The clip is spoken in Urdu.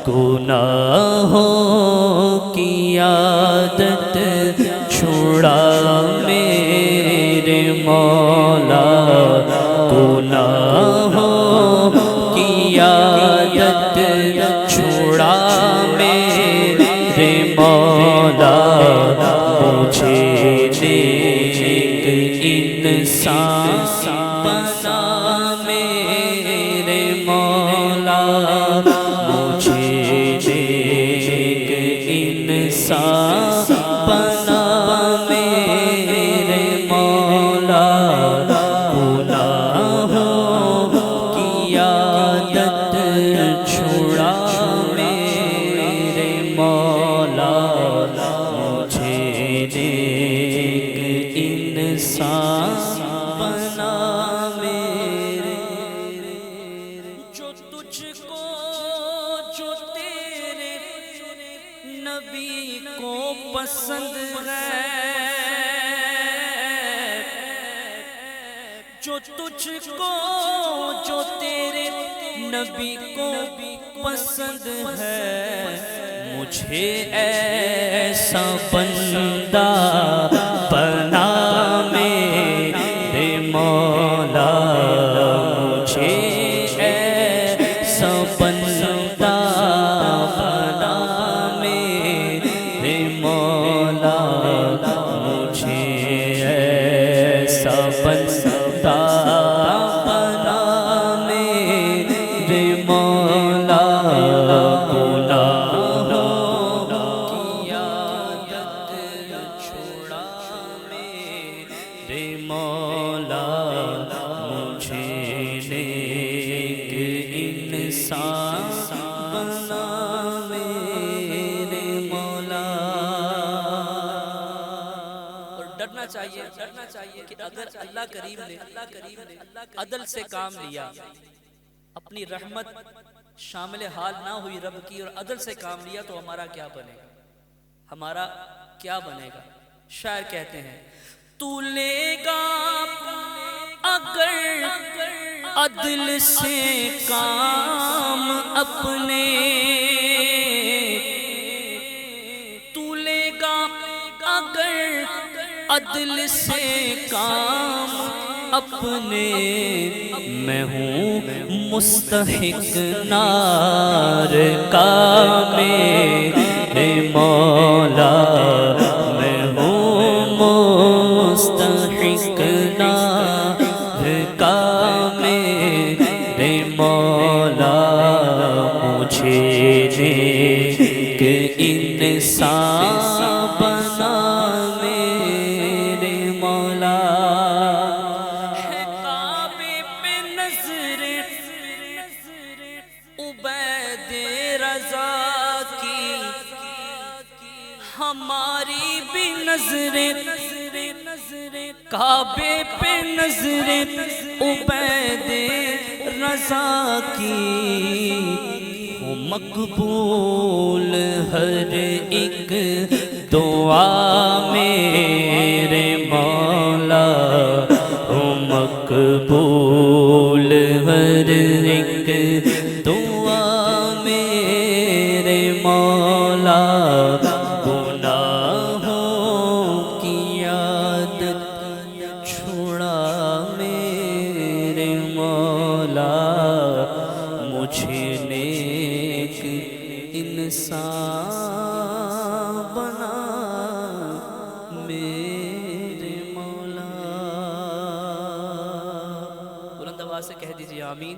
گناہوں کی عادت چھڑا میرے مولا، گناہوں کی عادت چھڑا میرے مولا، مجھے نیک انسان بنا میرے مولا، مجھے نیک انسان بنا میرے مولا، گناہوں کی عادت چھڑا میرے مولا، مجھے نیک انسان بنا میرے، جو تجھ کو جو تیرے نبی کو پسند ہے، جو تجھ کو جو تیرے نبی کو پسند ہے، مجھے ایسا بندہ بنا میرے مولا، مجھے ایسا بندہ بنا میرے مولا، مجھے ایسا بندہ بنا میرے مولا، گناہوں کی عادت چھڑا میرے مولا، مجھے نیک انسان بنا میرے مولا۔ اور ڈرنا چاہیے کہ اگر اللہ کریم نے عدل سے کام لیا، اپنی رحمت شامل حال نہ ہوئی رب کی اور عدل سے کام لیا، تو ہمارا کیا بنے گا، ہمارا کیا بنے گا؟ شاعر کہتے ہیں، تو لے گا اگر عدل سے کام اپنے، تو لے گا اگر عدل سے کام اپنے، میں ہوں مستحق نار کا میرے مولا، میں ہوں مستحق نار کا میرے مولا، مجھے نیک انسان بنا میرے مولا۔ ہے کعبے پہ نظر عبید رضا کی، ہماری بھی نظر کعبے پہ نظر عبید رضا کی، ہو مقبول ہر ایک دعا میرے مولا، ہو مقبول ہر ایک دعا میرے مولا، گناہوں کی عادت چھڑا میرے مولا، مجھے نیک انسان بنا میرے مولا۔ بلند آواز سے کہہ دیجیے آمین۔